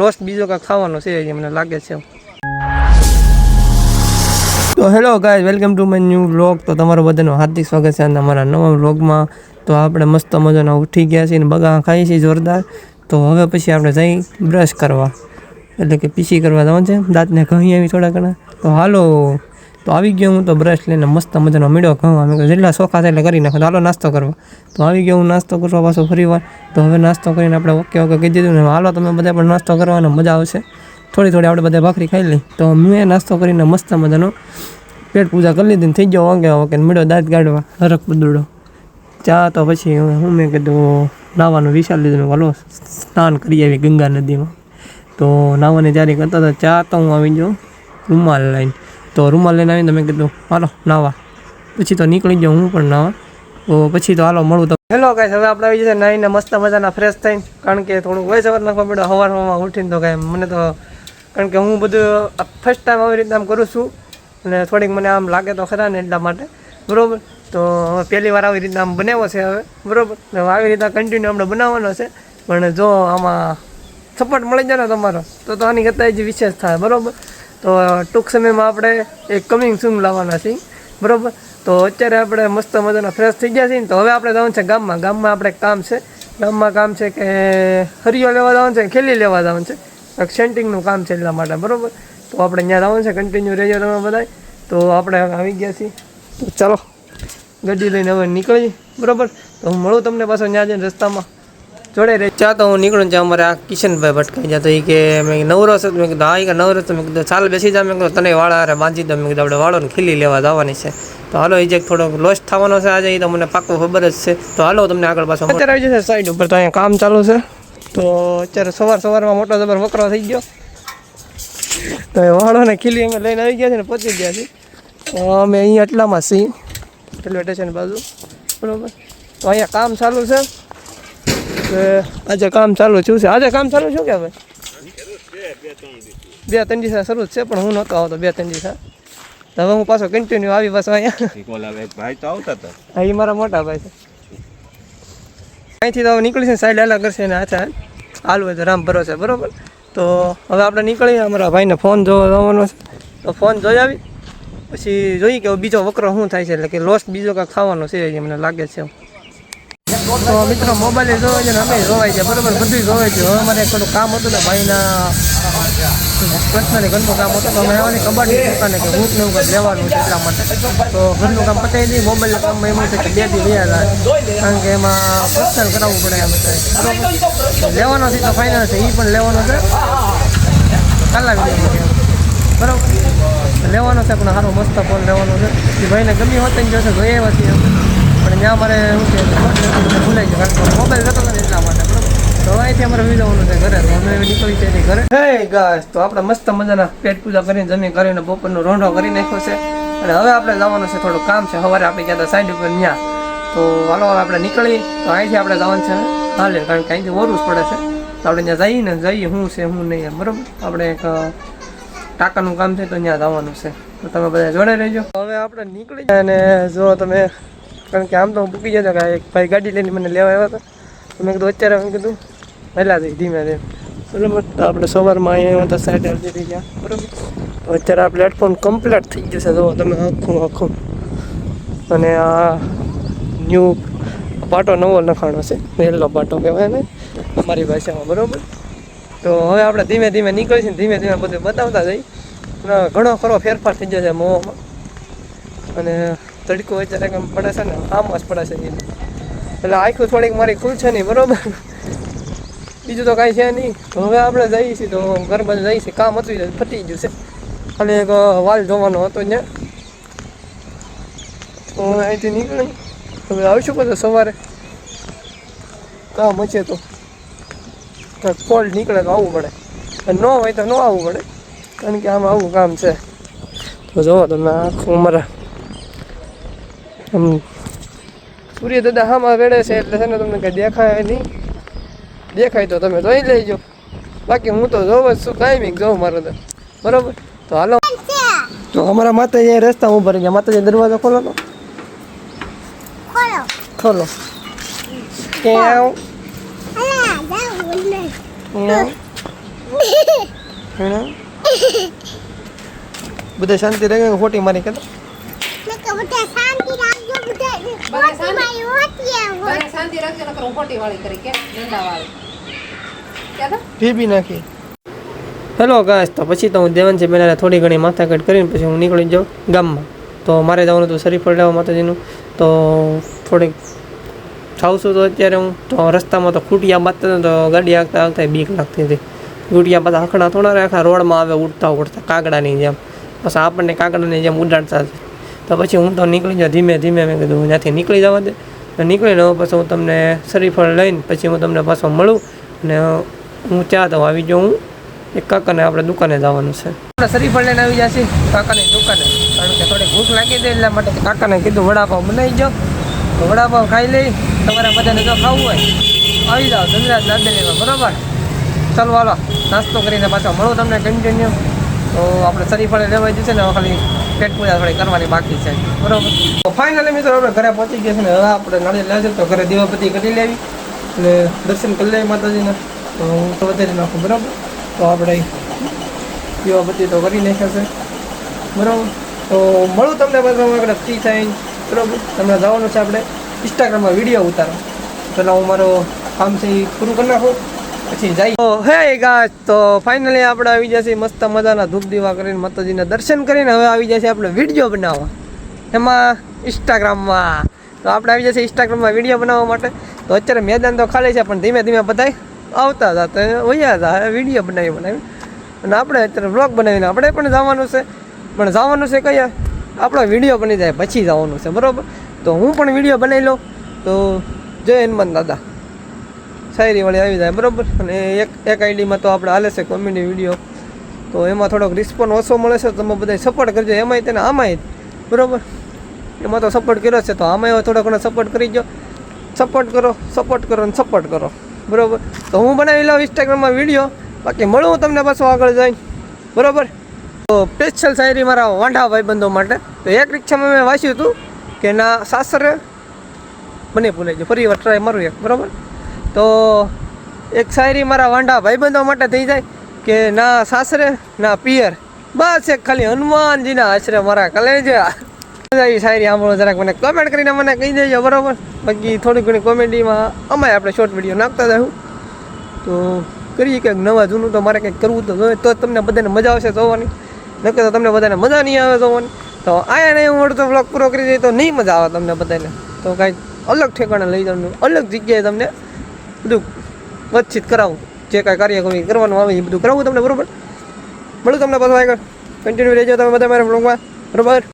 Loss બીજો કાંઈક ખાવાનો છે મને લાગે છે. તો hello guys, welcome to my new vlog. તો તમારું બધાનું હાર્દિક સ્વાગત છે અને અમારા નવા વ્લોગમાં. તો આપણે મસ્ત મજાના ઉઠી ગયા છીએ અને બગા ખાઈએ છીએ જોરદાર. તો હવે પછી આપણે જઈ બ્રશ કરવા, એટલે કે પીસી કરવા જવાનું છે, દાંતને ઘણી આવી થોડા ઘણા. તો હાલો, તો આવી ગયો હું તો બ્રશ લઈને મસ્ત મજાનો મીડો ખાવા. અમે જેટલા શોખા થાય એટલે કરી નાખો. તો હાલો નાસ્તો કરવા. તો આવી ગયો હું નાસ્તો કરવા પાછો ફરી વાર. તો હવે નાસ્તો કરીને આપણે ઓકે કહી દીધું ને હાલો તમે બધા પણ નાસ્તો કરવાનો મજા આવશે. થોડી આપણે બધા ભાખરી ખાઈ લઈ. તો મેં નાસ્તો કરીને મસ્ત મજાનો પેટ પૂજા કરી લીધી ને થઈ ગયો વાગે કે મીડો દાંત કાઢવા હરક બદુડો ચા. તો પછી હું મેં કીધું નાવાનું વિચાર લીધું, હાલો સ્નાન કરી આવી ગંગા નદીમાં. તો નાવાની તૈયારી કરતા હતા. ચા તો હું આવી ગયો રૂમાલ લઈને. તો રૂમાલ લઈને આવીને મેં કીધું હાલો નાવા. પછી તો નીકળી ગયો હું પણ નાવા. તો પછી તો હાલો મળું તો. હેલો ગાઈસ, હવે આપણે આવી જશે નાહીને મસ્ત મજાના ફ્રેશ થઈને, કારણ કે થોડુંક વય સવાર નાખવા પડ્યો સવારમાં ઉઠીને. તો કાંઈ મને તો, કારણ કે હું બધું ફર્સ્ટ ટાઈમ આવી રીતના આમ કરું છું અને થોડીક મને આમ લાગે તો ખરા ને એટલા માટે, બરાબર. તો હવે પહેલી વાર આવી રીતના આમ બનાવ્યો છે હવે, બરાબર. આવી રીતના કન્ટિન્યુ આપણે બનાવવાનો છે. પણ જો આમાં સપોર્ટ મળી જાય ને તમારો તો આની કરતાં જ વિશેષ થાય, બરાબર. તો ટૂંક સમયમાં આપણે એક કમિંગ સૂન લાવવાના છીએ, બરાબર. તો અત્યારે આપણે મસ્ત મજાના ફ્રેશ થઈ ગયા છીએ ને. તો હવે આપણે જવાનું છે ગામમાં. ગામમાં આપણે કામ છે. ગામમાં કામ છે કે હરિયો લેવા જવાનું છે, ખેલી લેવા જવાનું છે, સેન્ટિંગનું કામ છે એટલા માટે, બરાબર. તો આપણે ત્યાં જવાનું છે. કન્ટિન્યુ રહેજો તમે બધા. તો આપણે આવી ગયા છીએ. તો ચાલો ગાડી લઈને હવે નીકળીએ, બરાબર. તો હું મળું તમને પાછો ત્યાં જઈને રસ્તામાં જોડે રહી. ચા તો હું નીકળું ત્યાં અમારે આ કિશનભાઈ ભટકાઈ જતો. એ કે મેં નવરો છે. મેં કીધું હા, એ કે નવરો છે. મેં કીધું ચાલ બેસી જા. મેં કીધું તને વાળા હારે બાંધી દો. મેં કીધું આપણે વાળોને ખીલી લેવા જવાની છે. તો હાલો, એ જે થોડોક લોસ થવાનો છે આજે, એ તો મને પાક્કો ખબર જ છે. તો હાલો તમને આગળ પાછો અત્યારે આવી જશે સાઈડ ઉપર. તો અહીંયા કામ ચાલુ છે. તો અત્યારે સવારમાં મોટો જબર વકરો થઈ ગયો. તો એ વાળોને ખીલી અમે લઈને આવી ગયા છે ને પહોંચી ગયા છીએ. તો અમે અહીંયા એટલામાં છીએ, રેલવે સ્ટેશન બાજુ, બરાબર. તો અહીંયા કામ ચાલુ છે. આજે કામ ચાલુ થયું છે. આજે કામ ચાલુ શું કે ભાઈ 2-3 દિવસ શરૂ છે, પણ હું નહોતો આવતો 2-3 દિવસ. હવે હું પાછો કન્ટિન્યુ આવી પાછો અહીંયા. હા, એ મારા મોટા ભાઈ છે. અહીંથી તો હવે નીકળી છે સાઈડ હાલા કરશે ને હાથે હાલવું હોય તો રામ ભરોસે, બરાબર. તો હવે આપણે નીકળીએ. અમારા ભાઈને ફોન જોવા જવાનો છે. તો ફોન જોઈ આવી પછી જોઈએ કે બીજો વકરો શું થાય છે, એટલે કે લોસ બીજો કાંઈક ખાવાનો છે મને લાગે છે. તો મિત્રો મોબાઈલ જોવાય છે ને અમે જોવાય છે, બરાબર. બધું જોવાય છે. હવે અમારે થોડું કામ હતું ને ભાઈના પર્સનલી ઘરનું કામ હતું. તો અમે આવવાની કબાડી દુકાને કે બૂટ ને એવું કંઈક લેવાનું છે એટલા માટે. તો ઘરનું કામ પતાવી દઈએ. મોબાઈલનું કામમાં એમ છે કે 2 દી રહ્યા હતા, કારણ કે એમાં પર્સનલ કરાવવું પડે એમ છે, બરાબર. લેવાનો છે તો ફાઇનલ છે, એ પણ લેવાનો છે. કાલા વિડીયો બરાબર લેવાનો છે, પણ સારો મસ્ત ફોન લેવાનો છે. એ ભાઈને ગમી હોત ને જોશે જોઈએ પછી એમ. પણ ત્યાં અમારે શું છે ભૂલાઈ ગયું, કારણ કે મોબાઈલ જતો નથી એટલા માટે, બરાબર. તો અહીંથી અમારે વિજવાનું છે ઘરે. તો અમે નીકળી છે ઘરે. હે ગાઈસ, તો આપણે મસ્ત મજાના પેટ પૂજા કરીને જમી કરીને બપોરનો રોંઢો કરી નાખ્યો છે. અને હવે આપણે જવાનું છે, થોડું કામ છે. સવારે આપણે ગયા હતા સાઈડ ઉપર ત્યાં. તો હાલો હવે આપણે નીકળી. તો અહીંથી આપણે જવાનું છે હાલે, કારણ કે અહીંથી ઓરું જ પડે છે. તો આપણે ત્યાં જઈએ શું છે શું નહીં એમ, બરાબર. આપણે એક ટાંકાનું કામ છે તો ત્યાં જવાનું છે. તો તમે બધા જોડે રહેજો. હવે આપણે નીકળી જાય. અને જો તમે, કારણ કે આમ તો હું પૂકી જતો કે એક ભાઈ ગાડી લઈને મને લેવા આવ્યા હતા. તો મેં કીધું અત્યારે મેં કીધું પહેલાં જઈ ધીમે ધીમે, બરાબર. તો આપણે સવારમાં અહીંયા તો સાઈડ આવી જતી ગયા, બરાબર. તો અત્યારે આ પ્લેટફોર્મ કમ્પ્લીટ થઈ જશે. જો તમે આખું અને આ ન્યૂ પાટો નવો નખાણો છે, વહેલો પાટો કહેવાય ને અમારી ભાષામાં, બરાબર. તો હવે આપણે ધીમે ધીમે નીકળીશું ને ધીમે ધીમે બધું બતાવતા જઈ. ઘણો ખરો ફેરફાર થઈ જશે મોંમાં. અને તડકો અત્યારે કેમ પડે છે ને, આમ જ પડે છે એટલે આખું થોડીક મારી ખુલ છે નહીં, બરાબર. બીજું તો કાંઈ છે નહીં. હવે આપણે જઈએ છીએ તો ઘર બાજુ જઈએ છીએ. કામ હતું ફટી ગયું છે, ખાલી એક વાલ જોવાનો હતો ત્યાં. તો અહીંથી નીકળી હવે આવીશું પછી સવારે. કામ હશે તો કાંઈક ફોલ્ટ નીકળે તો આવવું પડે, ન હોય તો ન આવવું પડે, કારણ કે આમાં આવું કામ છે. તો જોવો તમે આખું અમારા સૂર્ય દાદા હામાં વેડે છે, એટલે છે ને તમને કંઈ દેખાય નહીં. દેખાય તો તમે જોઈ લેજો, બાકી હું તો જોઉં જ છું, કાંઈ બી જોઉં મારો તો, બરાબર. તો હાલો. તો અમારા માતાજી રસ્તા ઉભા રહી ગયા. માતાજી દરવાજો ખોલો તો ખોલો. ક્યાં બધા શાંતિ રહે ખોટી મારી કે પી નાખી. હેલો ગાઈસ, તો પછી તો હું દેવાંશી બેના થોડી ઘણી માથાકૂટ કરીને પછી હું નીકળી જાઉં ગામમાં. તો મારે જવાનું હતું શરીફળ લેવા માતાજીનું. તો થોડીક જાઉં છું તો અત્યારે હું તો રસ્તામાં તો ખૂટિયા બાંધતા હતા તો ગાડી આગતા આગતા બીક લાગતી હતી. ખૂટિયા બધા આખડા થોડા આખા રોડમાં આવે ઉડતા ઉડતા કાગડાની જેમ, બસ આપણને કાગડાની જેમ ઉડાડતા છે. તો પછી હું તો નીકળી જાઉં ધીમે ધીમે. મેં કીધું ત્યાંથી નીકળી જવા દે. નીકળીને પછી હું તમને શરીફળ લઈને પછી હું તમને પાછો મળું અને હું ત્યાં તો આવી જાઉં. હું એક કાકાને આપણે દુકાને જવાનું છે. આપણે શરીફળ લઈને આવી જશે કાકાની દુકાને, કારણ કે થોડી ભૂખ લાગી દે એટલા માટે કાકાને કીધું વડાપાવ બનાવી જાઓ. તો વડાપાવ ખાઈ લઈ. તમારે બધાને જો ખાવું હોય આવી જાઓ ધનરાજ દાદાનીમાં, બરાબર? ચાલો હાલો નાસ્તો કરીને પાછો મળું તમને કન્ટિન્યુ. તો આપણે શરીફળ લેવા જશે ને ખાલી પેટ પૂજા થોડી કરવાની બાકી છે, બરાબર? તો ફાઇનલી મિત્રો આપણે ઘરે પહોંચી ગયા છે ને હવે આપણે નાળિયેર લેવા તો ઘરે દીવાબત્તી કરી લેવી અને દર્શન કરી લેવી માતાજીને. તો હું તો વધારી નાખું, બરાબર? તો આપણે દીવાબત્તી તો કરી નાખ્યા છે, બરાબર? તો મળું તમને બધા આગળ ફ્રી થાય, બરાબર? તમને જવાનું છે આપણે ઇન્સ્ટાગ્રામમાં વિડીયો ઉતારો. પહેલાં હું મારો કામ છે એ પૂરું કરી નાખું પછી જાય. તો હે ગાઈસ, તો ફાઇનલી આપણે આવી જશે મસ્ત મજાના ધૂપ દીવા કરીને માતાજીના દર્શન કરીને હવે આવી જશે આપણે વિડીયો બનાવવા એમાં ઇન્સ્ટાગ્રામમાં. તો આપણે આવી જશે ઇન્સ્ટાગ્રામમાં વિડીયો બનાવવા માટે. તો અત્યારે મેદાન તો ખાલી છે પણ ધીમે ધીમે બધા આવતા હતા તો વયા હતા વિડીયો બનાવી અને આપણે અત્યારે વ્લોગ બનાવીને આપણે પણ જવાનું છે. પણ જવાનું છે કયા આપણો વિડીયો બની જાય પછી જવાનું છે, બરાબર? તો હું પણ વિડીયો બનાવી લઉં. તો જય હનુમાન દાદા શાયરીવાળી આવી જાય, બરાબર? અને એક આઈડીમાં તો આપણે હાલે છે કોમેડી વિડીયો. તો એમાં થોડોક રિસ્પોન્સ ઓછો મળે છે. તમે બધા સપોર્ટ કરજો એમાંય તેને આમાંય, બરાબર? એમાં તો સપોર્ટ કર્યો છે તો આમાંય થોડો ઘણો સપોર્ટ કરી દો. સપોર્ટ કરો અને સપોર્ટ કરો, બરાબર? તો હું બનાવી લઉં ઇન્સ્ટાગ્રામમાં વિડીયો. બાકી મળું હું તમને પાછું આગળ જઈને, બરાબર? તો સ્પેશિયલ શાયરી મારા વાંઢા ભાઈબંધો માટે. તો એક રિક્ષામાં મેં વાંચ્યું હતું કે ના સાસરે મને ભૂલાઈ ગયું, ફરી વાર ટ્રાય મારું એક, બરાબર? તો એક શાયરી મારા વાંઢા ભાઈબંધો માટે થઈ જાય કે ના સાસરે ના પિયર, બસ એક ખાલી હનુમાનજીના આશરે મારા કલેજા. એ શાયરી સાંભળો જરાક મને કમેન્ટ કરીને મને કહી દેજો, બરાબર? બાકી થોડી ઘણી કોમેડીમાં અમારે આપણે શોર્ટ વિડીયો નાખતા જાય. તો કરીએ કંઈક નવા જૂનું. તો મારે કંઈક કરવું તો જોઈએ તો તમને બધાને મજા આવશે જોવાની. નકર તો તમને બધાને મજા નહીં આવે જોવાની. તો આયા નહીં હું અડધો વ્લોગ પૂરો કરી દઈએ તો નહીં મજા આવે તમને બધાને. તો કાંઈક અલગ ઠેકાણે લઈ જવાનું, અલગ જગ્યાએ તમને બધું વાતચીત કરાવું. જે કાંઈ કાર્ય કરવાનું આવે એ બધું કરાવું તમને, બરાબર? મળું તમને પાછું આગળ કન્ટિન્યુ રહેજો તમે બધા મારા વ્લોગમાં, બરાબર?